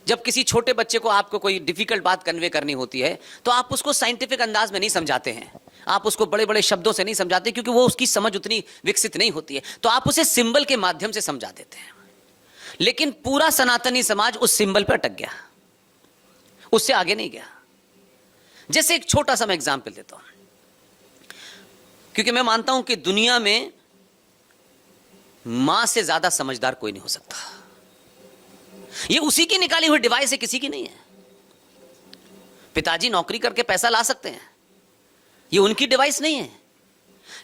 जब किसी छोटे बच्चे को आपको कोई डिफिकल्ट बात कन्वे करनी होती है तो आप उसको साइंटिफिक अंदाज में नहीं समझाते हैं, आप उसको बड़े बड़े शब्दों से नहीं समझाते, क्योंकि वो उसकी समझ उतनी विकसित नहीं होती है, तो आप उसे सिंबल के माध्यम से समझा देते हैं। लेकिन पूरा सनातनी समाज उस सिंबल पर अटक गया, उससे आगे नहीं गया। जैसे एक छोटा सा मैं एग्जाम्पल देता हूं, क्योंकि मैं मानता हूं कि दुनिया में मां से ज्यादा समझदार कोई नहीं हो सकता। ये उसी की निकाली हुई डिवाइस है, किसी की नहीं है। पिताजी नौकरी करके पैसा ला सकते हैं, ये उनकी डिवाइस नहीं है।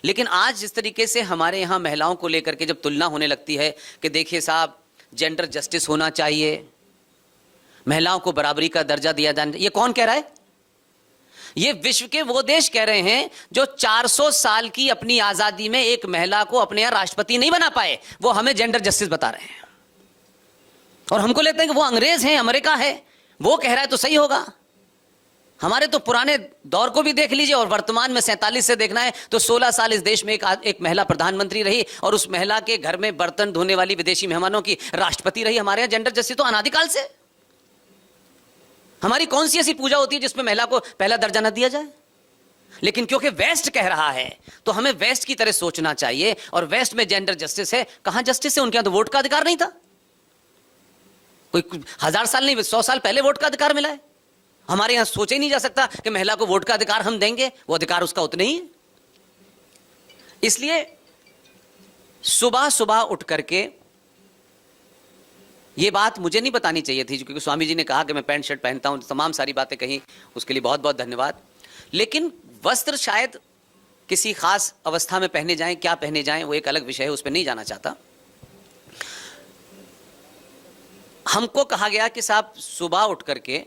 लेकिन आज जिस तरीके से हमारे यहां महिलाओं को लेकर के जब तुलना होने लगती है कि देखिए साहब जेंडर जस्टिस होना चाहिए, महिलाओं को बराबरी का दर्जा दिया जाना चाहिए, ये कौन कह रहा है? ये विश्व के वो देश कह रहे हैं जो 400 साल की अपनी आजादी में एक महिला को अपने यहां राष्ट्रपति नहीं बना पाए, वो हमें जेंडर जस्टिस बता रहे हैं। और हमको लगता है कि वो अंग्रेज हैं, अमेरिका है, वो कह रहा है तो सही होगा। हमारे तो पुराने दौर को भी देख लीजिए और वर्तमान में 47 से देखना है तो 16 साल इस देश में एक महिला प्रधानमंत्री रही और उस महिला के घर में बर्तन धोने वाली विदेशी मेहमानों की राष्ट्रपति रही। हमारे यहां जेंडर जस्टिस तो अनादिकाल से। हमारी कौन सी ऐसी पूजा होती है जिसमें महिला को पहला दर्जा न दिया जाए? लेकिन क्योंकि वेस्ट कह रहा है तो हमें वेस्ट की तरह सोचना चाहिए। और वेस्ट में जेंडर जस्टिस है, कहां जस्टिस है? उनके यहां तो वोट का अधिकार नहीं था। कोई 1000 साल नहीं, 100 साल पहले वोट का अधिकार मिला है। हमारे यहां सोचा ही नहीं जा सकता कि महिला को वोट का अधिकार हम देंगे, वो अधिकार उसका उतना ही है। इसलिए सुबह सुबह उठ करके ये बात मुझे नहीं बतानी चाहिए थी, क्योंकि स्वामी जी ने कहा कि मैं पैंट शर्ट पहनता हूं, तमाम सारी बातें कही, उसके लिए बहुत बहुत धन्यवाद। लेकिन वस्त्र शायद किसी खास अवस्था में पहने जाएं, क्या पहने जाएं वो एक अलग विषय है, उस पर नहीं जाना चाहता। हमको कहा गया कि साहब सुबह उठ करके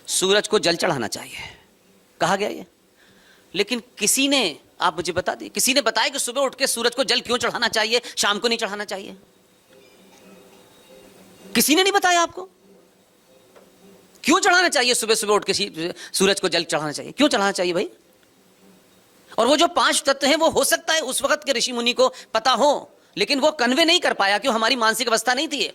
सूरज को जल चढ़ाना चाहिए, कहा गया ये। लेकिन किसी ने, आप मुझे बता दिए, किसी ने बताया कि सुबह उठ के सूरज को जल क्यों चढ़ाना चाहिए, शाम को नहीं चढ़ाना चाहिए? किसी ने नहीं बताया आपको क्यों चढ़ाना चाहिए? सुबह सुबह उठ के सूरज को जल चढ़ाना चाहिए, क्यों चढ़ाना चाहिए भाई? और वो जो 5 तत्व हैं वो हो सकता है उस वक्त के ऋषि मुनि को पता हो, लेकिन वो कन्वे नहीं कर पाया, क्यों? हमारी मानसिक अवस्था नहीं थी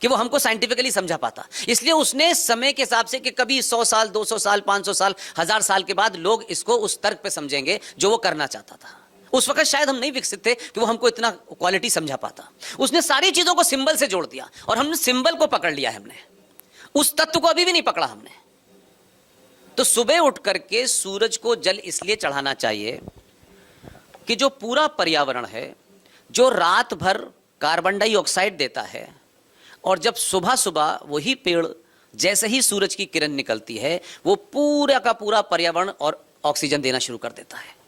कि वो हमको साइंटिफिकली समझा पाता। इसलिए उसने समय के हिसाब से कि कभी 100 साल, 200 साल, 500 साल, 1000 साल के बाद लोग इसको उस तर्क पे समझेंगे जो वो करना चाहता था। उस वक्त शायद हम नहीं विकसित थे कि वो हमको इतना क्वालिटी समझा पाता। उसने सारी चीजों को सिंबल से जोड़ दिया और हमने सिंबल को पकड़ लिया है, हमने उस तत्व को अभी भी नहीं पकड़ा हमने। तो सुबह उठ करके सूरज को जल इसलिए चढ़ाना चाहिए कि जो पूरा पर्यावरण है, जो रात भर कार्बन डाइऑक्साइड देता है, और जब सुबह सुबह वही पेड़ जैसे ही सूरज की किरण निकलती है वो पूरा का पूरा पर्यावरण और ऑक्सीजन देना शुरू कर देता है।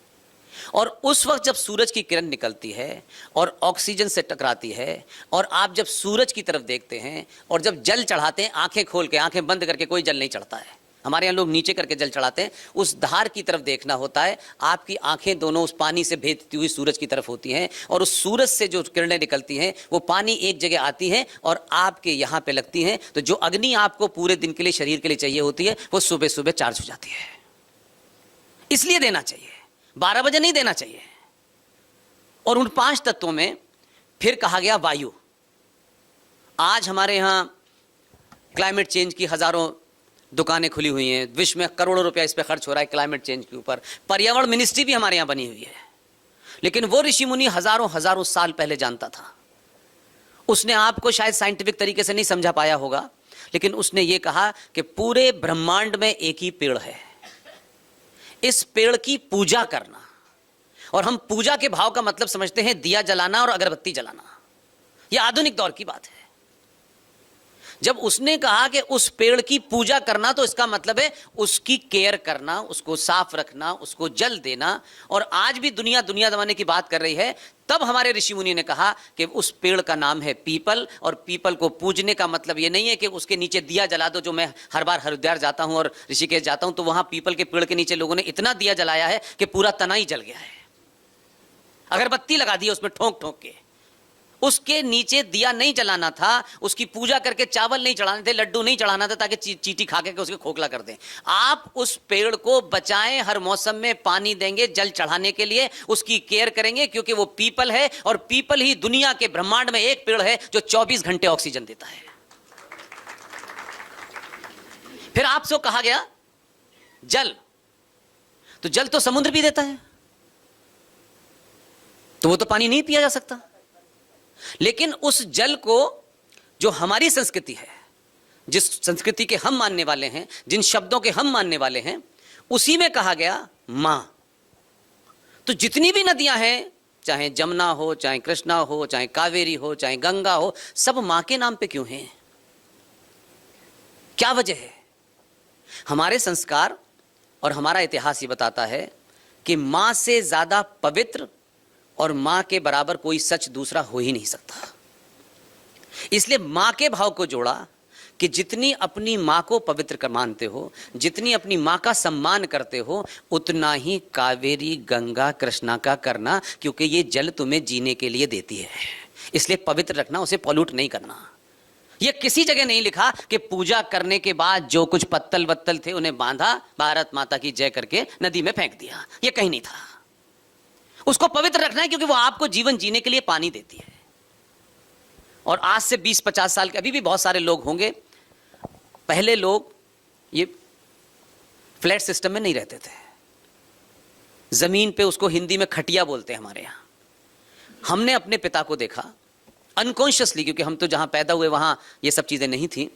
और उस वक्त जब सूरज की किरण निकलती है और ऑक्सीजन से टकराती है, और आप जब सूरज की तरफ देखते हैं और जब जल चढ़ाते हैं, आंखें खोल के, आंखें बंद करके कोई जल नहीं चढ़ता है। हमारे यहाँ लोग नीचे करके जल चढ़ाते हैं, उस धार की तरफ देखना होता है। आपकी आंखें दोनों उस पानी से भेदती हुई सूरज की तरफ होती हैं, और उस सूरज से जो किरणें निकलती हैं वो पानी एक जगह आती हैं और आपके यहाँ पे लगती हैं। तो जो अग्नि आपको पूरे दिन के लिए, शरीर के लिए चाहिए होती है, वो सुबह सुबह चार्ज हो जाती है। इसलिए देना चाहिए, 12 बजे नहीं देना चाहिए। और उन 5 तत्वों में फिर कहा गया वायु। आज हमारे यहां क्लाइमेट चेंज की हजारों दुकानें खुली हुई हैं, विश्व में करोड़ों रुपया इस पर खर्च हो रहा है क्लाइमेट चेंज के ऊपर। पर्यावरण मिनिस्ट्री भी हमारे यहां बनी हुई है। लेकिन वो ऋषि मुनि हजारों हजारों साल पहले जानता था। उसने आपको शायद साइंटिफिक तरीके से नहीं समझा पाया होगा, लेकिन उसने ये कहा कि पूरे ब्रह्मांड में एक ही पेड़ है, इस पेड़ की पूजा करना। और हम पूजा के भाव का मतलब समझते हैं दिया जलाना और अगरबत्ती जलाना। यह आधुनिक दौर की बात है। जब उसने कहा कि उस पेड़ की पूजा करना, तो इसका मतलब है उसकी केयर करना, उसको साफ रखना, उसको जल देना। और आज भी दुनिया जमाने की बात कर रही है। तब हमारे ऋषि मुनि ने कहा कि उस पेड़ का नाम है पीपल, और पीपल को पूजने का मतलब ये नहीं है कि उसके नीचे दिया जला दो। जो मैं हर बार हरिद्वार जाता हूं और ऋषिकेश जाता हूं तो वहां पीपल के पेड़ के नीचे लोगों ने इतना दिया जलाया है कि पूरा तना ही जल गया है। अगरबत्ती लगा दी उसमें ठोंक ठोंक के। उसके नीचे दिया नहीं जलाना था, उसकी पूजा करके चावल नहीं चढ़ाने थे, लड्डू नहीं चढ़ाना था, ताकि चींटी खा के उसके खोखला कर दें। आप उस पेड़ को बचाएं, हर मौसम में पानी देंगे जल चढ़ाने के लिए, उसकी केयर करेंगे, क्योंकि वो पीपल है। और पीपल ही दुनिया के ब्रह्मांड में एक पेड़ है जो 24 घंटे ऑक्सीजन देता है। फिर आपसे कहा गया जल, तो जल तो समुद्र पी देता है, तो वो तो पानी नहीं पिया जा सकता। लेकिन उस जल को, जो हमारी संस्कृति है, जिस संस्कृति के हम मानने वाले हैं, जिन शब्दों के हम मानने वाले हैं, उसी में कहा गया मां। तो जितनी भी नदियां हैं, चाहे जमुना हो, चाहे कृष्णा हो, चाहे कावेरी हो, चाहे गंगा हो, सब मां के नाम पे क्यों हैं? क्या वजह है? हमारे संस्कार और हमारा इतिहास ये बताता है कि मां से ज्यादा पवित्र और मां के बराबर कोई सच दूसरा हो ही नहीं सकता। इसलिए मां के भाव को जोड़ा कि जितनी अपनी मां को पवित्र कर मानते हो, जितनी अपनी मां का सम्मान करते हो, उतना ही कावेरी, गंगा, कृष्णा का करना, क्योंकि ये जल तुम्हें जीने के लिए देती है। इसलिए पवित्र रखना, उसे पॉल्यूट नहीं करना। ये किसी जगह नहीं लिखा कि पूजा करने के बाद जो कुछ पत्तल वत्तल थे उन्हें बांधा, भारत माता की जय करके नदी में फेंक दिया, ये कहीं नहीं था। उसको पवित्र रखना है क्योंकि वो आपको जीवन जीने के लिए पानी देती है। और आज से 20-50 साल के अभी भी बहुत सारे लोग होंगे, पहले लोग ये फ्लैट सिस्टम में नहीं रहते थे, जमीन पे, उसको हिंदी में खटिया बोलते हैं हमारे यहाँ। हमने अपने पिता को देखा अनकॉन्शियसली, क्योंकि हम तो जहां पैदा हुए वहां ये सब चीजें नहीं थी।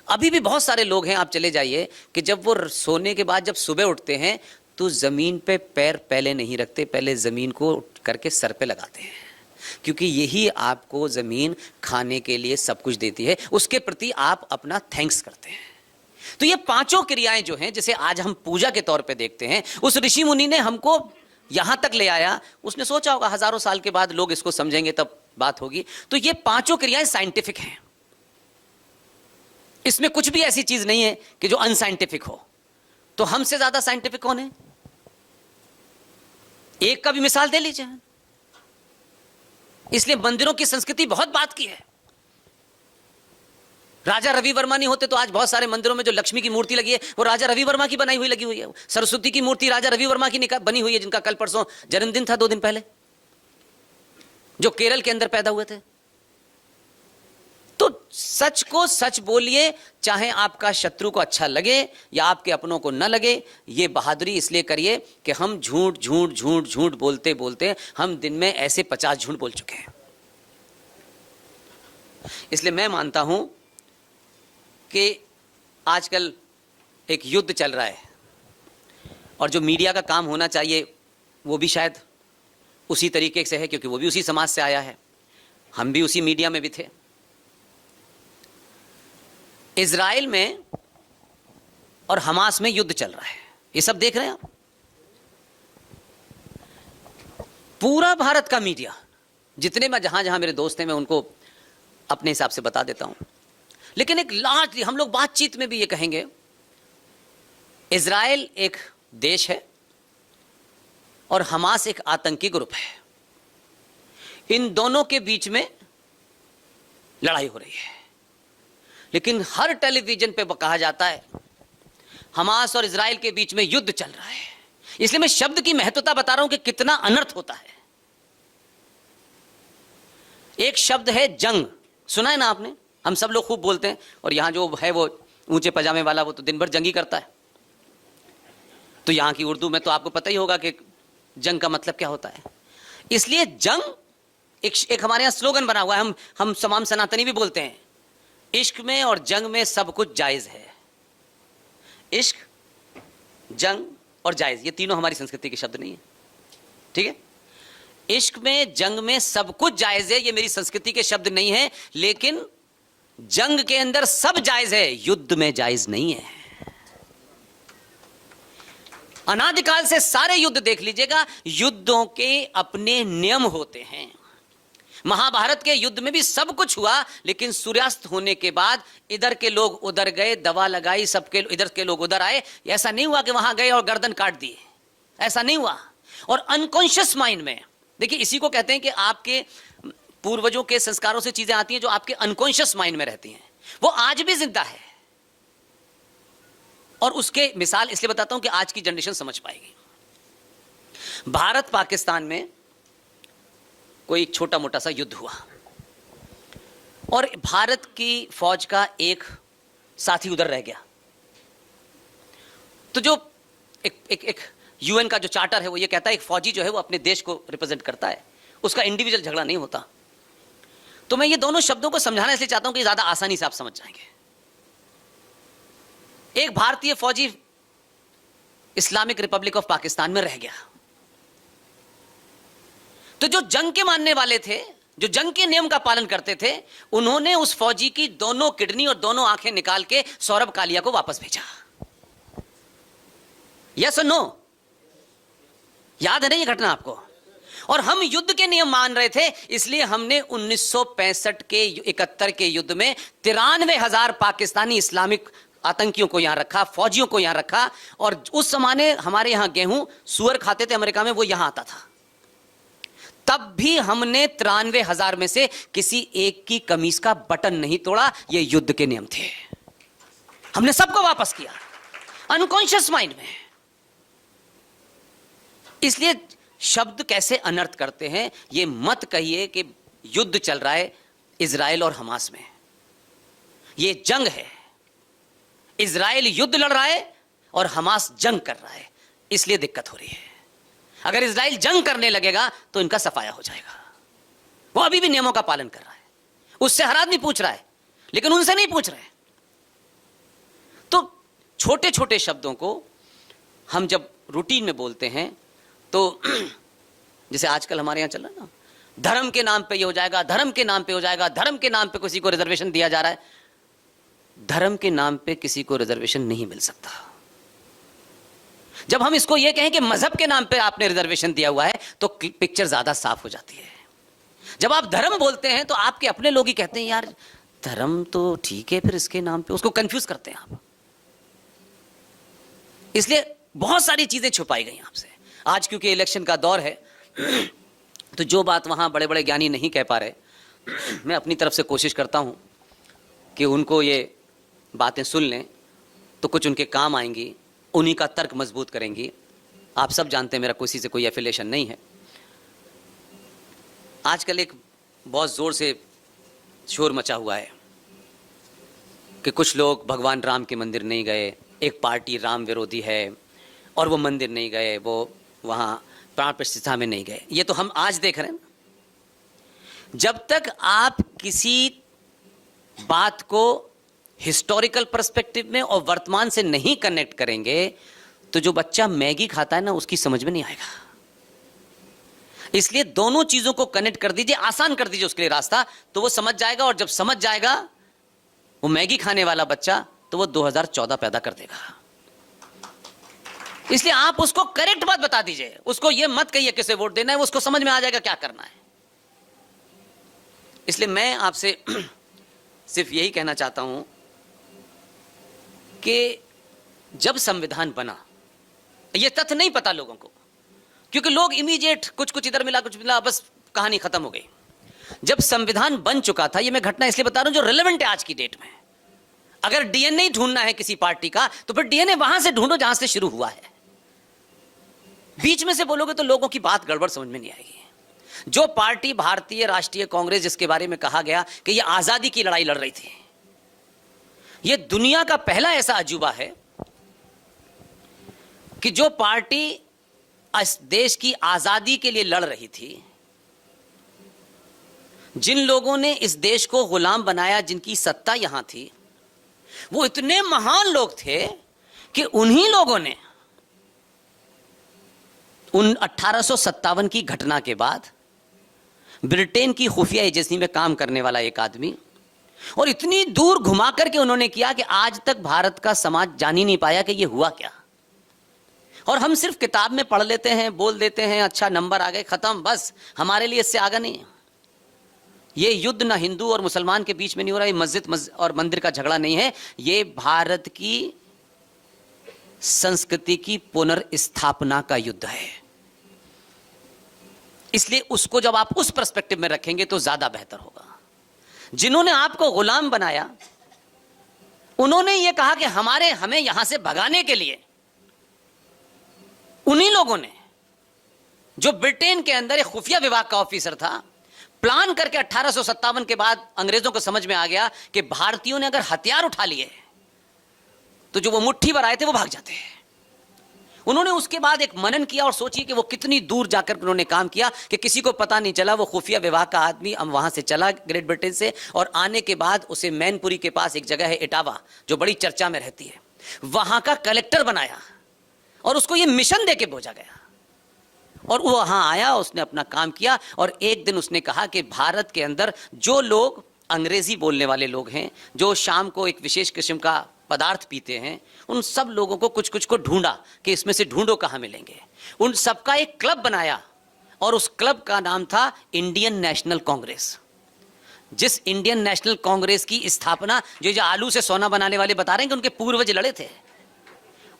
अभी भी बहुत सारे लोग हैं, आप चले जाइए, कि जब वो सोने के बाद जब सुबह उठते हैं तो जमीन पे पैर पहले नहीं रखते, पहले जमीन को करके सर पे लगाते हैं, क्योंकि यही आपको जमीन खाने के लिए सब कुछ देती है, उसके प्रति आप अपना थैंक्स करते हैं। तो ये पांचों क्रियाएं जो हैं, जिसे आज हम पूजा के तौर पे देखते हैं, उस ऋषि मुनि ने हमको यहां तक ले आया। उसने सोचा होगा हजारों साल के बाद लोग इसको समझेंगे तब बात होगी। तो ये पांचों क्रियाएं साइंटिफिक हैं, इसमें कुछ भी ऐसी चीज नहीं है कि जो अनसाइंटिफिक हो। तो हमसे ज्यादा साइंटिफिक कौन है? एक का भी मिसाल दे लीजिए। इसलिए मंदिरों की संस्कृति बहुत बात की है। राजा रवि वर्मा नहीं होते तो आज बहुत सारे मंदिरों में जो लक्ष्मी की मूर्ति लगी है वो राजा रवि वर्मा की बनाई हुई लगी हुई है। सरस्वती की मूर्ति राजा रवि वर्मा की बनी हुई है, जिनका कल परसों जन्मदिन था, 2 दिन पहले, जो केरल के अंदर पैदा हुए थे। तो सच को सच बोलिए, चाहे आपका शत्रु को अच्छा लगे या आपके अपनों को न लगे। ये बहादुरी इसलिए करिए कि हम झूठ झूठ झूठ झूठ बोलते बोलते हम दिन में ऐसे 50 झूठ बोल चुके हैं। इसलिए मैं मानता हूं कि आजकल एक युद्ध चल रहा है, और जो मीडिया का काम होना चाहिए वो भी शायद उसी तरीके से है, क्योंकि वो भी उसी समाज से आया है, हम भी उसी मीडिया में भी थे। इजराइल में और हमास में युद्ध चल रहा है, ये सब देख रहे हैं आप। पूरा भारत का मीडिया, जितने मैं जहां जहां मेरे दोस्त हैं मैं उनको अपने हिसाब से बता देता हूं, लेकिन एक लार्ज, हम लोग बातचीत में भी ये कहेंगे, इजराइल एक देश है और हमास एक आतंकी ग्रुप है। इन दोनों के बीच में लड़ाई हो रही है, लेकिन हर टेलीविजन पे कहा जाता है हमास और इजराइल के बीच में युद्ध चल रहा है। इसलिए मैं शब्द की महत्वता बता रहा हूं कि कितना अनर्थ होता है। एक शब्द है जंग, सुना है ना आपने? हम सब लोग खूब बोलते हैं, और यहां जो है वो ऊंचे पजामे वाला, वो तो दिन भर जंग ही करता है। तो यहां की उर्दू में तो आपको पता ही होगा कि जंग का मतलब क्या होता है। इसलिए जंग एक हमारे यहां स्लोगन बना हुआ है, हम तमाम सनातनी भी बोलते हैं, इश्क में और जंग में सब कुछ जायज है। इश्क, जंग और जायज, ये तीनों हमारी संस्कृति के शब्द नहीं है, ठीक है? इश्क में, जंग में सब कुछ जायज है, ये मेरी संस्कृति के शब्द नहीं है। लेकिन जंग के अंदर सब जायज है, युद्ध में जायज नहीं है। अनादिकाल से सारे युद्ध देख लीजिएगा, युद्धों के अपने नियम होते हैं। महाभारत के युद्ध में भी सब कुछ हुआ, लेकिन सूर्यास्त होने के बाद इधर के लोग उधर गए, दवा लगाई, सबके इधर के लोग उधर आए। ऐसा नहीं हुआ कि वहां गए और गर्दन काट दिए, ऐसा नहीं हुआ। और अनकॉन्शियस माइंड में, देखिए इसी को कहते हैं कि आपके पूर्वजों के संस्कारों से चीजें आती हैं जो आपके अनकॉन्शियस माइंड में रहती हैं, वो आज भी जिंदा है। और उसके मिसाल इसलिए बताता हूं कि आज की जनरेशन समझ पाएगी। भारत पाकिस्तान में कोई एक छोटा मोटा सा युद्ध हुआ, और भारत की फौज का एक साथी उधर रह गया, तो जो एक यूएन का जो चार्टर है वो ये कहता है एक फौजी जो है वो अपने देश को रिप्रेजेंट करता है, उसका इंडिविजुअल झगड़ा नहीं होता। तो मैं ये दोनों शब्दों को समझाना इसलिए चाहता हूं कि ज्यादा आसानी से आप समझ जाएंगे। एक भारतीय फौजी इस्लामिक रिपब्लिक ऑफ पाकिस्तान में रह गया, तो जो जंग के मानने वाले थे, जो जंग के नियम का पालन करते थे, उन्होंने उस फौजी की दोनों किडनी और दोनों आंखें निकाल के सौरभ कालिया को वापस भेजा। यस और नो? याद है ना ये घटना आपको? और हम युद्ध के नियम मान रहे थे, इसलिए हमने 1965 के 71 के युद्ध में 93,000 पाकिस्तानी इस्लामिक आतंकियों को यहां रखा, फौजियों को यहां रखा। और उस जमाने हमारे यहां गेहूं सुअर खाते थे अमेरिका में, वो यहां आता था। तब भी हमने 93,000 में से किसी एक की कमीज का बटन नहीं तोड़ा। ये युद्ध के नियम थे, हमने सबको वापस किया अनकॉन्शियस माइंड में। इसलिए शब्द कैसे अनर्थ करते हैं, ये मत कहिए कि युद्ध चल रहा है इजराइल और हमास में। ये जंग है, इजराइल युद्ध लड़ रहा है और हमास जंग कर रहा है, इसलिए दिक्कत हो रही है। अगर इजराइल जंग करने लगेगा तो इनका सफाया हो जाएगा। वो अभी भी नियमों का पालन कर रहा है, उससे हर आदमी पूछ रहा है, लेकिन उनसे नहीं पूछ रहे। तो छोटे छोटे शब्दों को हम जब रूटीन में बोलते हैं, तो जैसे आजकल हमारे यहां चल रहा है ना, धर्म के नाम पे ये हो जाएगा, धर्म के नाम पे हो जाएगा, धर्म के नाम पे किसी को रिजर्वेशन दिया जा रहा है। धर्म के नाम पे किसी को रिजर्वेशन नहीं मिल सकता। जब हम इसको ये कहें कि मजहब के नाम पे आपने रिजर्वेशन दिया हुआ है, तो पिक्चर ज्यादा साफ हो जाती है। जब आप धर्म बोलते हैं तो आपके अपने लोग ही कहते हैं यार धर्म तो ठीक है, फिर इसके नाम पे उसको कंफ्यूज करते हैं आप। इसलिए बहुत सारी चीजें छुपाई गई आपसे। आज क्योंकि इलेक्शन का दौर है, तो जो बात वहां बड़े बड़े ज्ञानी नहीं कह पा रहे, मैं अपनी तरफ से कोशिश करता हूं कि उनको ये बातें सुन लें तो कुछ उनके काम आएंगी, उन्हीं का तर्क मजबूत करेंगी। आप सब जानते हैं मेरा किसी से कोई एफिलिएशन नहीं है। आजकल एक बहुत जोर से शोर मचा हुआ है कि कुछ लोग भगवान राम के मंदिर नहीं गए, एक पार्टी राम विरोधी है और वो मंदिर नहीं गए, वो वहां प्राण प्रतिष्ठा में नहीं गए। ये तो हम आज देख रहे हैं ना। जब तक आप किसी बात को हिस्टोरिकल पर्सपेक्टिव में और वर्तमान से नहीं कनेक्ट करेंगे, तो जो बच्चा मैगी खाता है ना, उसकी समझ में नहीं आएगा। इसलिए दोनों चीजों को कनेक्ट कर दीजिए, आसान कर दीजिए उसके लिए रास्ता, तो वो समझ जाएगा। और जब समझ जाएगा वो मैगी खाने वाला बच्चा, तो वो 2014 पैदा कर देगा। इसलिए आप उसको करेक्ट बात बता दीजिए, उसको ये मत कहिए किसे वोट देना है, उसको समझ में आ जाएगा क्या करना है। इसलिए मैं आपसे सिर्फ यही कहना चाहता हूं कि जब संविधान बना, ये तथ्य नहीं पता लोगों को, क्योंकि लोग इमीडिएट कुछ इधर मिला कुछ मिला, बस कहानी खत्म हो गई। जब संविधान बन चुका था, ये मैं घटना इसलिए बता रहा हूं जो रिलेवेंट है आज की डेट में। अगर डीएनए ढूंढना है किसी पार्टी का, तो फिर डीएनए वहां से ढूंढो जहां से शुरू हुआ है। बीच में से बोलोगे तो लोगों की बात गड़बड़ समझ में नहीं आएगी। जो पार्टी भारतीय राष्ट्रीय कांग्रेस, जिसके बारे में कहा गया कि ये आजादी की लड़ाई लड़ रही थी, ये दुनिया का पहला ऐसा अजूबा है कि जो पार्टी इस देश की आजादी के लिए लड़ रही थी, जिन लोगों ने इस देश को गुलाम बनाया, जिनकी सत्ता यहां थी, वो इतने महान लोग थे कि उन्हीं लोगों ने उन 1857 की घटना के बाद ब्रिटेन की खुफिया एजेंसी में काम करने वाला एक आदमी, और इतनी दूर घुमा करके उन्होंने किया कि आज तक भारत का समाज जान ही नहीं पाया कि ये हुआ क्या। और हम सिर्फ किताब में पढ़ लेते हैं, बोल देते हैं, अच्छा नंबर आ गए, खत्म, बस हमारे लिए इससे आगे नहीं। ये युद्ध ना हिंदू और मुसलमान के बीच में नहीं हो रहा, ये मस्जिद और मंदिर का झगड़ा नहीं है, ये भारत की संस्कृति की पुनर्स्थापना का युद्ध है। इसलिए उसको जब आप उस पर्सपेक्टिव में रखेंगे तो ज्यादा बेहतर होगा। जिन्होंने आपको गुलाम बनाया, उन्होंने ये कहा कि हमें यहां से भगाने के लिए, उन्हीं लोगों ने, जो ब्रिटेन के अंदर एक खुफिया विभाग का ऑफिसर था, प्लान करके 1857 के बाद अंग्रेजों को समझ में आ गया कि भारतीयों ने अगर हथियार उठा लिए तो जो वो मुट्ठी भर आए थे वो भाग जाते हैं। उन्होंने उसके बाद एक मनन किया और सोचिए कि वो कितनी दूर जाकर उन्होंने काम किया कि किसी को पता नहीं चला। वो खुफिया विभाग का आदमी वहां से चला ग्रेट ब्रिटेन से, और आने के बाद उसे मैनपुरी के पास एक जगह है इटावा, जो बड़ी चर्चा में रहती है, वहां का कलेक्टर बनाया और उसको ये मिशन देके भेजा गया। और वो वहां आया, उसने अपना काम किया, और एक दिन उसने कहा कि भारत के अंदर जो लोग अंग्रेजी बोलने वाले लोग हैं, जो शाम को एक विशेष किस्म का पदार्थ पीते हैं, उन सब लोगों को कुछ कुछ को ढूंढा कि इसमें से ढूंढो कहां मिलेंगे। उन सबका एक क्लब बनाया और उस क्लब का नाम था इंडियन नेशनल कांग्रेस। जिस इंडियन नेशनल कांग्रेस की स्थापना जो आलू से सोना बनाने वाले बता रहे हैं कि उनके पूर्वज लड़े थे,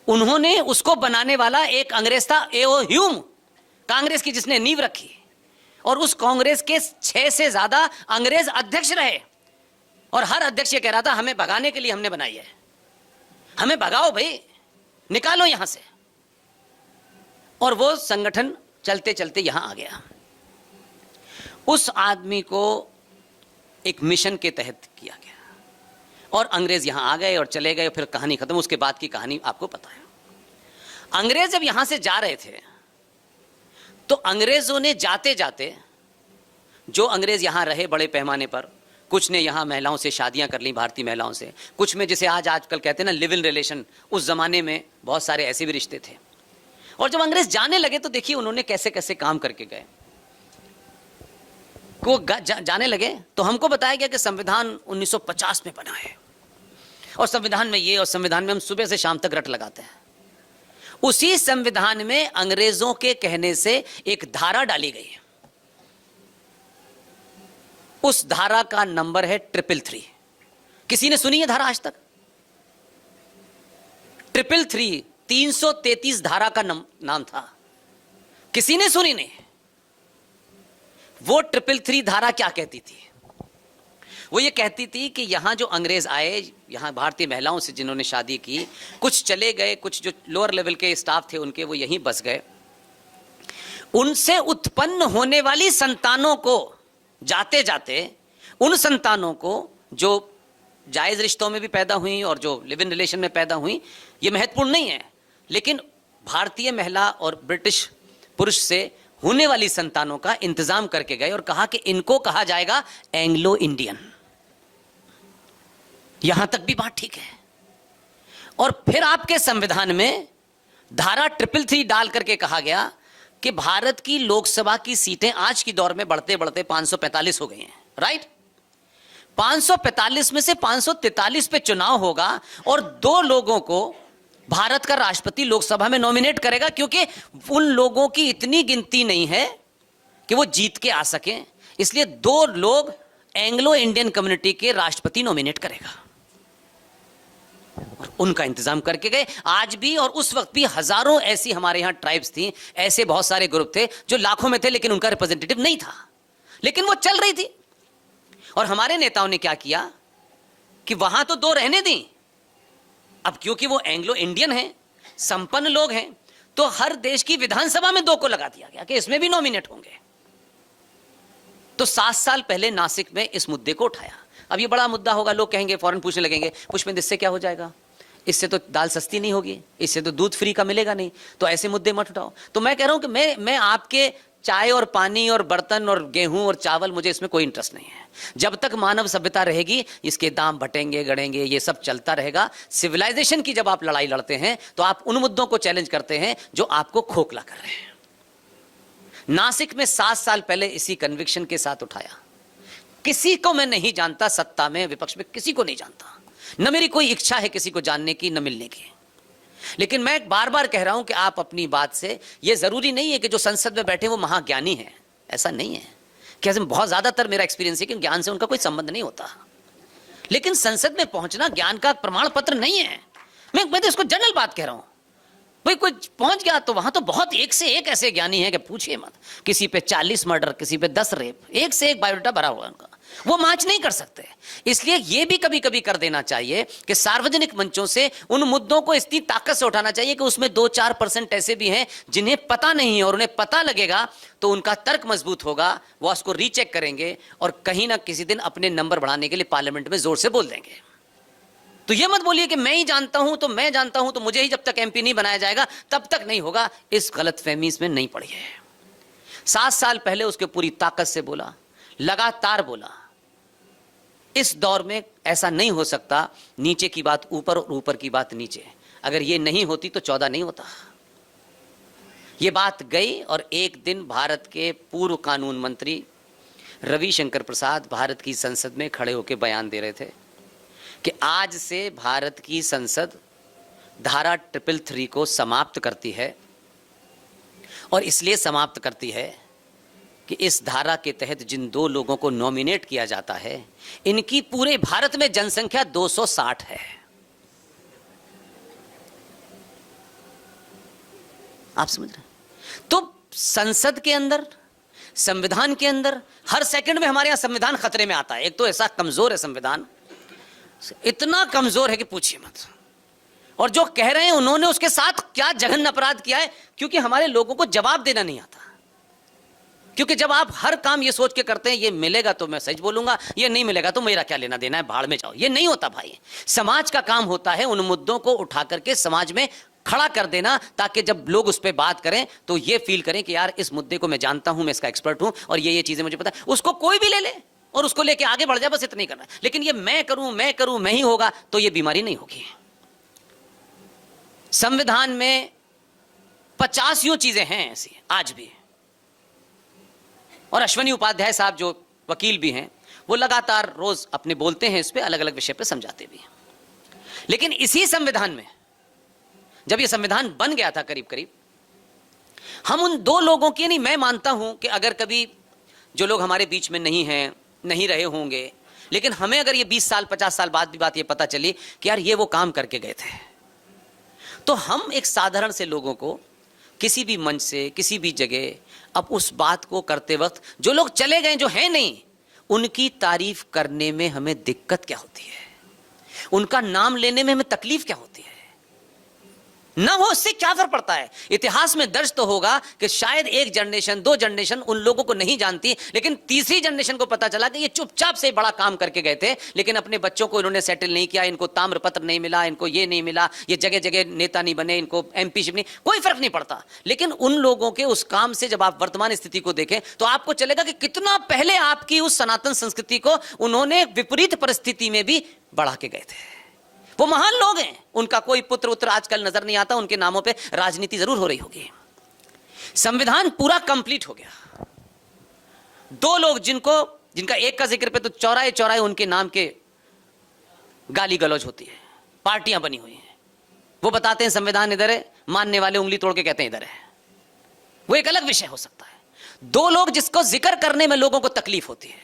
उन्होंने उसको बनाने वाला एक अंग्रेज था, ए.ओ. ह्यूम, कांग्रेस की जिसने नींव रखी। और उस कांग्रेस के 6 से ज्यादा अंग्रेज अध्यक्ष रहे, और हर अध्यक्ष ये कह रहा था हमें भगाने के लिए हमने बनाई है, हमें भगाओ भाई, निकालो यहां से। और वो संगठन चलते चलते यहां आ गया। उस आदमी को एक मिशन के तहत किया गया और अंग्रेज यहां आ गए और चले गए, फिर कहानी खत्म। उसके बाद की कहानी आपको पता है। अंग्रेज जब यहां से जा रहे थे तो अंग्रेजों ने जाते जाते, जो अंग्रेज यहां रहे बड़े पैमाने पर, कुछ ने यहां महिलाओं से शादियां कर ली, भारतीय महिलाओं से, कुछ में जिसे आजकल कहते हैं ना लिव इन रिलेशन, उस जमाने में बहुत सारे ऐसे भी रिश्ते थे। और जब अंग्रेज जाने लगे तो देखिए उन्होंने कैसे कैसे काम करके गए। वो जाने लगे तो हमको बताया गया कि संविधान 1950 में बना है, और संविधान में ये, और संविधान में हम सुबह से शाम तक रट लगाते हैं। उसी संविधान में अंग्रेजों के कहने से एक धारा डाली गई है। उस धारा का नंबर है 333। किसी ने सुनी है धारा आज तक? 333, 333 धारा का नाम था। किसी ने सुनी नहीं? वो 333 धारा क्या कहती थी? वो ये कहती थी कि यहां जो अंग्रेज आए, यहां भारतीय महिलाओं से जिन्होंने शादी की, कुछ चले गए, कुछ जो लोअर लेवल के स्टाफ थे उनके वो यहीं बस गए, उनसे उत्पन्न होने वाली संतानों को जाते जाते, उन संतानों को जो जायज रिश्तों में भी पैदा हुई और जो लिव इन रिलेशन में पैदा हुई, ये महत्वपूर्ण नहीं है, लेकिन भारतीय महिला और ब्रिटिश पुरुष से होने वाली संतानों का इंतजाम करके गए और कहा कि इनको कहा जाएगा एंग्लो इंडियन। यहां तक भी बात ठीक है। और फिर आपके संविधान में धारा 333 डाल करके कहा गया कि भारत की लोकसभा की सीटें आज की दौर में बढ़ते बढ़ते 545 हो गई हैं, राइट? 545 में से 543 पे चुनाव होगा और 2 लोगों को भारत का राष्ट्रपति लोकसभा में नॉमिनेट करेगा, क्योंकि उन लोगों की इतनी गिनती नहीं है कि वो जीत के आ सके, इसलिए 2 लोग एंग्लो इंडियन कम्युनिटी के राष्ट्रपति नॉमिनेट करेगा। और उनका इंतजाम करके गए। आज भी और उस वक्त भी हजारों ऐसी हमारे यहां ट्राइब्स थी, ऐसे बहुत सारे ग्रुप थे जो लाखों में थे, लेकिन उनका रिप्रेजेंटेटिव नहीं था, लेकिन वो चल रही थी। और हमारे नेताओं ने क्या किया कि वहां तो 2 रहने दी, अब क्योंकि वो एंग्लो इंडियन हैं, संपन्न लोग हैं, तो हर देश की विधानसभा में 2 को लगा दिया गया कि इसमें भी नॉमिनेट होंगे। तो 7 साल पहले नासिक में इस मुद्दे को उठाया। अब ये बड़ा मुद्दा होगा, लोग कहेंगे, फौरन पूछने लगेंगे, पुष्पेंद्र इससे क्या हो जाएगा? इससे तो दाल सस्ती नहीं होगी, इससे तो दूध फ्री का मिलेगा नहीं, तो ऐसे मुद्दे मत उठाओ। तो मैं कह रहा हूं कि मैं आपके चाय और पानी और बर्तन और गेहूं और चावल, मुझे इसमें कोई इंटरेस्ट नहीं है। जब तक मानव सभ्यता रहेगी इसके दाम घटेंगे गड़ेंगे, ये सब चलता रहेगा। सिविलाइजेशन की जब आप लड़ाई लड़ते हैं तो आप उन मुद्दों को चैलेंज करते हैं जो आपको खोखला कर रहे हैं। नासिक में 7 साल पहले इसी कन्विक्शन के साथ उठाया। किसी को मैं नहीं जानता, सत्ता में विपक्ष में किसी को नहीं जानता, न मेरी कोई इच्छा है किसी को जानने की न मिलने की। लेकिन मैं बार बार कह रहा हूं कि आप अपनी बात से, ये जरूरी नहीं है कि जो संसद में बैठे वो महाज्ञानी है, ऐसा नहीं है। कैसे बहुत ज्यादातर मेरा एक्सपीरियंस है कि ज्ञान से उनका कोई संबंध नहीं होता, लेकिन संसद में पहुंचना ज्ञान का प्रमाण पत्र नहीं है। मैं तो इसको जनरल बात कह रहा हूं। भाई कोई पहुंच गया तो वहां तो बहुत एक से एक ऐसे ज्ञानी हैं कि पूछिए मत। किसी पे 40 मर्डर, किसी पे 10 रेप, एक से एक बायोडाटा भरा हुआ है उनका, वो मैच नहीं कर सकते। इसलिए ये भी कभी कभी कर देना चाहिए कि सार्वजनिक मंचों से उन मुद्दों को इतनी ताकत से उठाना चाहिए कि उसमें 2-4% ऐसे भी हैं जिन्हें पता नहीं है, और उन्हें पता लगेगा तो उनका तर्क मजबूत होगा, वो उसको रीचेक करेंगे और कहीं ना किसी दिन अपने नंबर बढ़ाने के लिए पार्लियामेंट में जोर से बोल देंगे। तो ये मत बोलिए कि मैं ही जानता हूं तो मैं जानता हूं तो मुझे ही जब तक एमपी नहीं बनाया जाएगा तब तक नहीं होगा। इस गलतफहमी में नहीं पड़ी है। 7 साल पहले उसके पूरी ताकत से बोला, लगातार बोला। इस दौर में ऐसा नहीं हो सकता, नीचे की बात ऊपर और ऊपर की बात नीचे। अगर ये नहीं होती तो 14 नहीं होता। ये बात गई और एक दिन भारत के पूर्व कानून मंत्री रविशंकर प्रसाद भारत की संसद में खड़े होकर बयान दे रहे थे कि आज से भारत की संसद धारा 333 को समाप्त करती है, और इसलिए समाप्त करती है कि इस धारा के तहत जिन 2 लोगों को नॉमिनेट किया जाता है, इनकी पूरे भारत में जनसंख्या 260 है। आप समझ रहे हैं? तो संसद के अंदर, संविधान के अंदर हर सेकंड में हमारे यहां संविधान खतरे में आता है। एक तो ऐसा कमजोर है संविधान, इतना कमजोर है कि पूछिए मत। और जो कह रहे हैं उन्होंने उसके साथ क्या जघन्य अपराध किया है, क्योंकि हमारे लोगों को जवाब देना नहीं आता। क्योंकि जब आप हर काम ये सोच के करते हैं ये मिलेगा तो मैं सच बोलूंगा, ये नहीं मिलेगा तो मेरा क्या लेना देना है, भाड़ में जाओ, ये नहीं होता भाई। समाज का काम होता है उन मुद्दों को उठा करके समाज में खड़ा कर देना, ताकि जब लोग उस पर बात करें तो ये फील करें कि यार इस मुद्दे को मैं जानता हूं, मैं इसका एक्सपर्ट हूं और ये चीजें मुझे पता है। उसको कोई भी ले ले और उसको लेके आगे बढ़ जाए, बस इतना ही करना है। लेकिन ये मैं करूं मैं ही होगा तो ये बीमारी नहीं होगी। संविधान में 50 चीजें हैं ऐसी आज भी, और अश्वनी उपाध्याय साहब जो वकील भी हैं वो लगातार रोज अपने बोलते हैं इस पे, अलग अलग विषय पे समझाते भी हैं। लेकिन इसी संविधान में जब ये संविधान बन गया था करीब करीब, हम उन 2 लोगों की, नहीं मैं मानता हूं कि अगर कभी जो लोग हमारे बीच में नहीं हैं, नहीं रहे होंगे, लेकिन हमें अगर ये 20 साल 50 साल बाद भी बात ये पता चली कि यार ये वो काम करके गए थे, तो हम एक साधारण से लोगों को किसी भी मंच से किसी भी जगह अब उस बात को करते वक्त जो लोग चले गए, जो हैं नहीं, उनकी तारीफ करने में हमें दिक्कत क्या होती है, उनका नाम लेने में हमें तकलीफ क्या होती है? ना हो इससे क्या फर्क पड़ता है? इतिहास में दर्ज तो होगा कि शायद 1 जनरेशन 2 जनरेशन उन लोगों को नहीं जानती, लेकिन तीसरी जनरेशन को पता चला कि ये चुपचाप से बड़ा काम करके गए थे, लेकिन अपने बच्चों को इन्होंने सेटल नहीं किया, इनको ताम्रपत्र नहीं मिला, इनको ये नहीं मिला, ये जगह जगह नेता नहीं बने, इनको एमपीशिप नहीं, कोई फर्क नहीं पड़ता। लेकिन उन लोगों के उस काम से जब आप वर्तमान स्थिति को देखें तो आपको चलेगा कि कितना पहले आपकी उस सनातन संस्कृति को उन्होंने विपरीत परिस्थिति में भी बढ़ा के गए थे। वो महान लोग हैं, उनका कोई पुत्र उत्तर आजकल नजर नहीं आता, उनके नामों पे राजनीति जरूर हो रही होगी। संविधान पूरा कंप्लीट हो गया। 2 लोग जिनका एक का जिक्र पे तो चौराहे चौराहे उनके नाम के गाली गलौज होती है, पार्टियां बनी हुई हैं। वो बताते हैं संविधान इधर है, मानने वाले उंगली तोड़ के कहते हैं इधर है। वो एक अलग विषय हो सकता है। 2 लोग जिसको जिक्र करने में लोगों को तकलीफ होती है,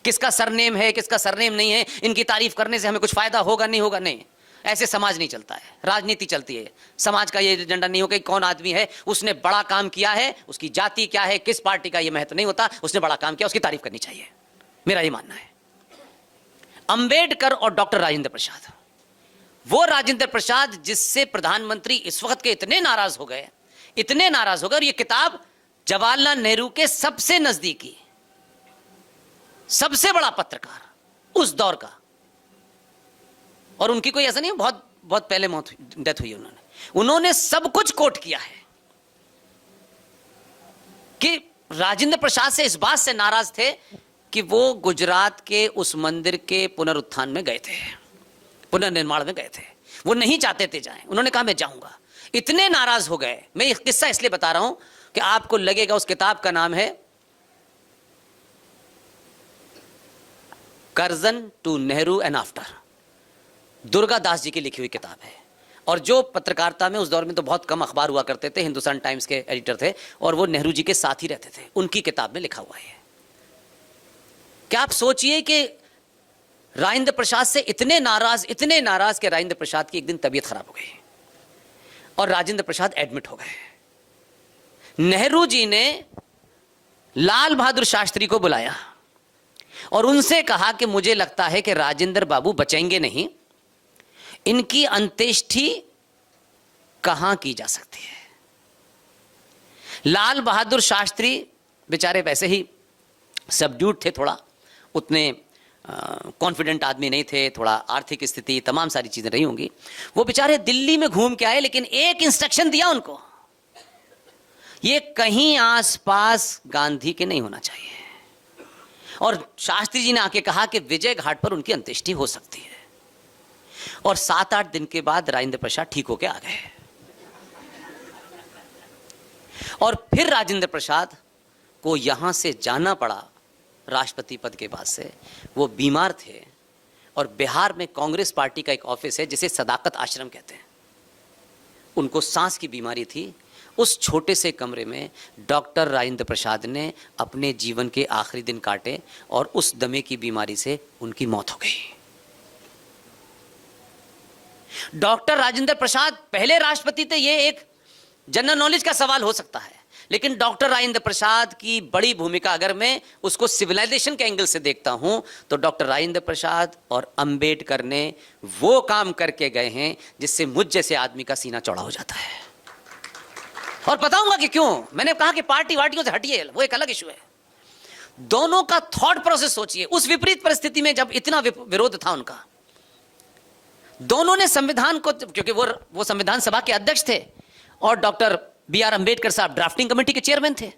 किसका सरनेम है किसका सरनेम नहीं है, इनकी तारीफ करने से हमें कुछ फायदा होगा नहीं होगा, नहीं, ऐसे समाज नहीं चलता है, राजनीति चलती है। समाज का ये एजेंडा नहीं होगा कि कौन आदमी है, उसने बड़ा काम किया है, उसकी जाति क्या है, किस पार्टी का, ये महत्व नहीं होता, उसने बड़ा काम किया उसकी तारीफ करनी चाहिए, मेरा ये मानना है। अंबेडकर और डॉक्टर राजेंद्र प्रसाद, वो राजेंद्र प्रसाद जिससे प्रधानमंत्री इस वक्त के इतने नाराज हो गए, और ये किताब जवाहरलाल नेहरू के सबसे नजदीकी, सबसे बड़ा पत्रकार उस दौर का, और उनकी कोई ऐसा नहीं, बहुत बहुत पहले डेथ हुई, उन्होंने सब कुछ कोट किया है कि राजेंद्र प्रसाद से इस बात से नाराज थे कि वो गुजरात के उस मंदिर के पुनरुत्थान में गए थे, पुनर्निर्माण में गए थे, वो नहीं चाहते थे जाएं, उन्होंने कहा मैं जाऊंगा। इतने नाराज हो गए। मैं एक किस्सा इसलिए बता रहा हूं कि आपको लगेगा, उस किताब का नाम है Curzon to Nehru and after, Durga Das ji की लिखी हुई किताब है। और जो पत्रकारिता में उस दौर में तो बहुत कम अखबार हुआ करते थे, हिंदुस्तान टाइम्स के एडिटर थे और वो नेहरू जी के साथ ही रहते थे, उनकी किताब में लिखा हुआ है। क्या आप सोचिए कि राजेंद्र प्रसाद से इतने नाराज कि राजेंद्र प्रसाद की एक दिन तबीयत खराब हो गई और राजेंद्र प्रसाद एडमिट हो गए। नेहरू जी ने लाल बहादुर शास्त्री को बुलाया और उनसे कहा कि मुझे लगता है कि राजेंद्र बाबू बचेंगे नहीं, इनकी अंत्येष्टि कहां की जा सकती है। लाल बहादुर शास्त्री बेचारे वैसे ही सबड्यूड थे, थोड़ा उतने कॉन्फिडेंट आदमी नहीं थे, थोड़ा आर्थिक स्थिति तमाम सारी चीजें रही होंगी। वो बेचारे दिल्ली में घूम के आए, लेकिन एक इंस्ट्रक्शन दिया उनको, ये कहीं आसपास गांधी के नहीं होना चाहिए। और शास्त्री जी ने आके कहा कि विजय घाट पर उनकी अंत्येष्टि हो सकती है। और 7-8 दिन के बाद राजेंद्र प्रसाद ठीक होके आ गए। और फिर राजेंद्र प्रसाद को यहां से जाना पड़ा राष्ट्रपति पद के बाद से। वो बीमार थे और बिहार में कांग्रेस पार्टी का एक ऑफिस है जिसे सदाकत आश्रम कहते हैं, उनको सांस की बीमारी थी। उस छोटे से कमरे में डॉक्टर राजेंद्र प्रसाद ने अपने जीवन के आखिरी दिन काटे और उस दमे की बीमारी से उनकी मौत हो गई। डॉक्टर राजेंद्र प्रसाद पहले राष्ट्रपति थे, ये एक जनरल नॉलेज का सवाल हो सकता है, लेकिन डॉक्टर राजेंद्र प्रसाद की बड़ी भूमिका अगर मैं उसको सिविलाइजेशन के एंगल से देखता हूं तो डॉक्टर राजेंद्र प्रसाद और अंबेडकर ने वो काम करके गए हैं जिससे मुझ जैसे आदमी का सीना चौड़ा हो जाता है। और बताऊंगा कि क्यों। मैंने कहा कि पार्टी वार्टियों से हटिए, वो एक अलग इशू है। दोनों का थॉट प्रोसेस सोचिए। उस विपरीत परिस्थिति में जब इतना विरोध था उनका, दोनों ने संविधान को, क्योंकि वो संविधान सभा के अध्यक्ष थे और डॉक्टर बी.आर. अंबेडकर साहब ड्राफ्टिंग कमेटी के चेयरमैन थे।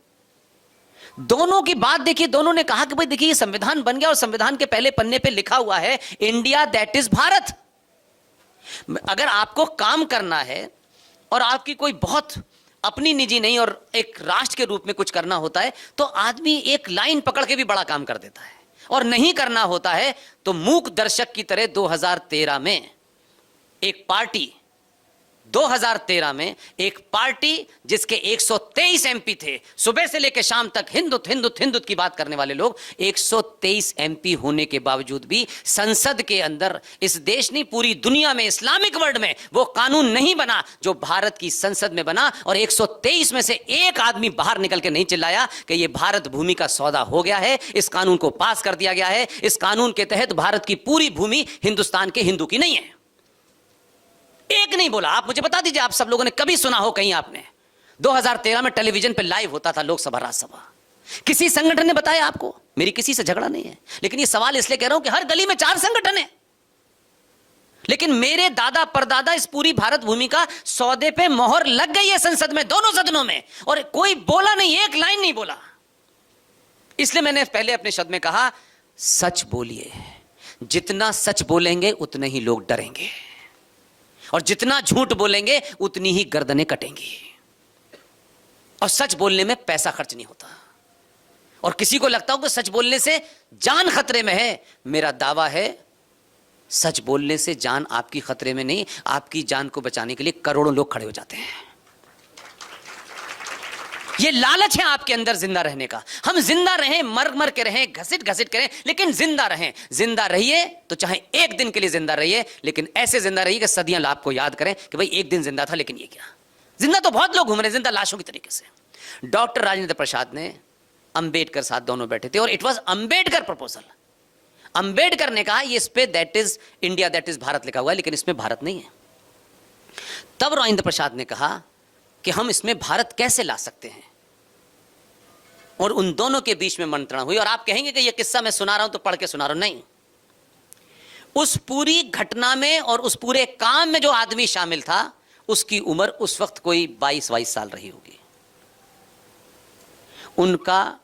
दोनों की बात देखिए, दोनों ने कहा कि भाई देखिए ये संविधान बन गया और संविधान के पहले पन्ने पे लिखा हुआ है इंडिया दैट इज भारत। अगर आपको काम करना है और आपकी कोई बहुत अपनी निजी नहीं और एक राष्ट्र के रूप में कुछ करना होता है तो आदमी एक लाइन पकड़ के भी बड़ा काम कर देता है, और नहीं करना होता है तो मूक दर्शक की तरह 2013 में एक पार्टी 2013 में एक पार्टी जिसके 123 एमपी थे, सुबह से लेकर शाम तक हिंदुत्व हिंदुत्व हिंदुत्व की बात करने वाले लोग, 123 एमपी होने के बावजूद भी संसद के अंदर इस देश नहीं पूरी दुनिया में इस्लामिक वर्ल्ड में वो कानून नहीं बना जो भारत की संसद में बना। और 123 में से एक आदमी बाहर निकल के नहीं चिल्लाया कि ये भारत भूमि का सौदा हो गया है, इस कानून को पास कर दिया गया है, इस कानून के तहत भारत की पूरी भूमि हिंदुस्तान के हिंदू की नहीं है। एक नहीं बोला। आप मुझे बता दीजिए, आप सब लोगों ने कभी सुना हो कहीं आपने? 2013 में टेलीविजन पे लाइव होता था लोकसभा राज्यसभा, किसी संगठन ने बताया आपको? मेरी किसी से झगड़ा नहीं है, लेकिन ये सवाल इसलिए कह रहा हूं कि हर गली में 4 संगठन है, लेकिन मेरे दादा परदादा इस पूरी भारत भूमि का सौदे पे मोहर लग गई है संसद में, दोनों सदनों में, और कोई बोला नहीं, एक लाइन नहीं बोला। इसलिए मैंने पहले अपने शब्द में कहा, सच बोलिए। जितना सच बोलेंगे उतने ही लोग डरेंगे, और जितना झूठ बोलेंगे उतनी ही गर्दनें कटेंगी। और सच बोलने में पैसा खर्च नहीं होता। और किसी को लगता हो कि सच बोलने से जान खतरे में है, मेरा दावा है सच बोलने से जान आपकी खतरे में नहीं, आपकी जान को बचाने के लिए करोड़ों लोग खड़े हो जाते हैं। ये लालच है आपके अंदर जिंदा रहने का। हम जिंदा रहें, मर मर के रहें, घसीट घसीट करें, लेकिन जिंदा रहें। जिंदा रहिए तो चाहे एक दिन के लिए जिंदा रहिए, लेकिन ऐसे जिंदा रहिए कि सदियां आपको याद करें कि भाई एक दिन जिंदा था, लेकिन ये क्या। जिंदा तो बहुत लोग घूम रहे हैं, जिंदा लाशों की तरीके से। डॉक्टर राजेंद्र प्रसाद ने अंबेडकर साथ दोनों बैठे थे और it was Ambedkar proposal. Ambedkar ने कहा इस पे that is India that is Bharat लिखा हुआ है, लेकिन इसमें भारत नहीं है। तब राजेंद्र प्रसाद ने कहा कि हम इसमें भारत कैसे ला सकते हैं, और उन दोनों के बीच में मंत्रणा हुई। और आप कहेंगे कि यह किस्सा मैं सुना रहा हूं तो पढ़ के सुना रहा हूं, नहीं। उस पूरी घटना में और उस पूरे काम में जो आदमी शामिल था उसकी उम्र उस वक्त कोई 22-22 साल रही होगी। उनका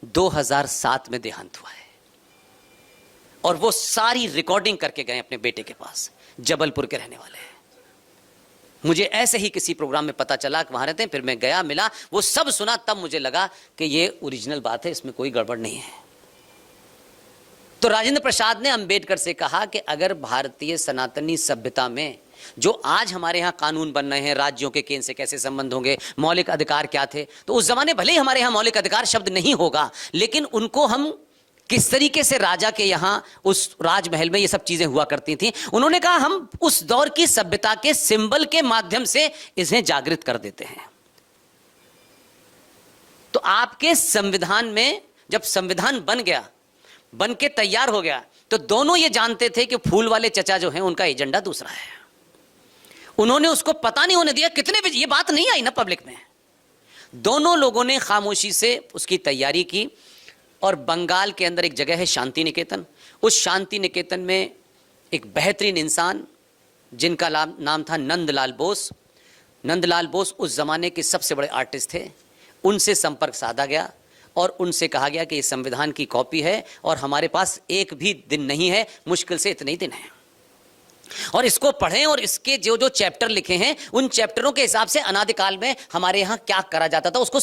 2007 में देहांत हुआ है और वो सारी रिकॉर्डिंग करके गए अपने बेटे के पास, जबलपुर के रहने वाले हैं। मुझे ऐसे ही किसी प्रोग्राम में पता चला कि वहां रहते हैं, फिर मैं गया, मिला, वो सब सुना, तब मुझे लगा कि ये ओरिजिनल बात है, इसमें कोई गड़बड़ नहीं है। तो राजेंद्र प्रसाद ने अंबेडकर से कहा कि अगर भारतीय सनातनी सभ्यता में जो आज हमारे यहाँ कानून बन रहे हैं, राज्यों के केंद्र से कैसे संबंध होंगे, मौलिक अधिकार क्या थे, तो उस जमाने भले ही हमारे यहाँ मौलिक अधिकार शब्द नहीं होगा, लेकिन उनको हम किस तरीके से राजा के यहां उस राजमहल में ये सब चीजें हुआ करती थी, उन्होंने कहा हम उस दौर की सभ्यता के सिंबल के माध्यम से इन्हें जागृत कर देते हैं। तो आपके संविधान में जब संविधान बन गया, बन के तैयार हो गया, तो दोनों ये जानते थे कि फूल वाले चचा जो हैं उनका एजेंडा दूसरा है। उन्होंने उसको पता नहीं होने दिया, कितने भी ये बात नहीं आई ना पब्लिक में। दोनों लोगों ने खामोशी से उसकी तैयारी की। और बंगाल के अंदर एक जगह है शांति निकेतन, उस शांति निकेतन में एक बेहतरीन इंसान जिनका नाम था नंदलाल बोस। नंदलाल बोस उस जमाने के सबसे बड़े आर्टिस्ट थे। उनसे संपर्क साधा गया और उनसे कहा गया कि ये संविधान की कॉपी है और हमारे पास एक भी दिन नहीं है, मुश्किल से इतने ही दिन हैं, और इसको पढ़ें और इसके जो जो चैप्टर लिखे हैं उन चैप्टरों के हिसाब से अनादिकाल में हमारे यहां क्या करा जाता था उसको